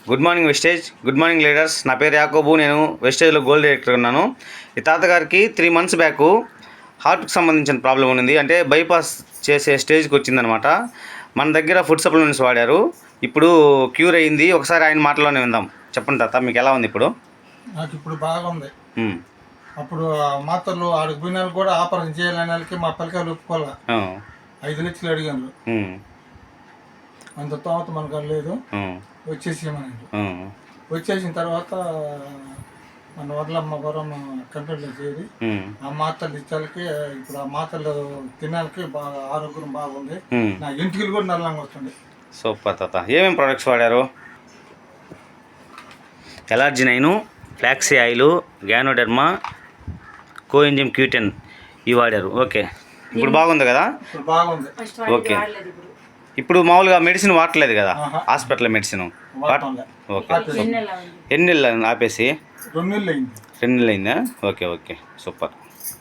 Good morning Vestige, good morning leaders. నా పేరు యాకోబు, నేను వెస్టేజ్లో గోల్డ్ డైరెక్టర్ ఉన్నాను. ఈ తాతగారికి 3 months బ్యాక్ హార్ట్కి సంబంధించిన ప్రాబ్లం ఉంది. అంటే బైపాస్ చేసే స్టేజ్కి వచ్చిందనమాట. మన దగ్గర ఫుడ్ సప్లిమెంట్స్ వాడారు, ఇప్పుడు క్యూర్ అయింది. ఒకసారి ఆయన మాటలోనే విందాం. చెప్పండి తాత, మీకు ఎలా ఉంది ఇప్పుడు? నాకు ఇప్పుడు బాగుంది. అప్పుడు మాత్రలు ఆడికి పోయిన కూడా ఆపరేషన్ చేయాలని వాళ్ళకి మా పిల్లకాయలు ఒప్పుకోవాలి. 5 లక్షలు అడిగాను. అంత తోత మనకు లేదు, వచ్చేసిన తర్వాత మన వరలమ్మ వరం కంపెనీలో చేరి ఆ మాత్రలు ఇచ్చాలకి ఇప్పుడు ఆ మాత్రలు తినాలకి బాగా ఆరోగ్యం బాగుంది. నా ఇంటికి కూడా నల్లంగా వస్తుంది. సూపర్ తాత. ఏమేమి ప్రొడక్ట్స్ వాడారు? ఎలార్జినైను, ఫ్లాక్సీ ఆయిల్, గ్యానోడెర్మా, కోఎంజిమ్ Q10 ఇవి వాడారు. ఓకే, ఇప్పుడు బాగుంది కదా? బాగుంది. ఓకే, ఇప్పుడు మామూలుగా మెడిసిన్ వాడలేదు కదా? Hospital medicine okay. ఎన్ని నెలలు ఆపేసి? 2 నెలలు అయింది. 2 నెలలు అయిందా? Okay okay, super.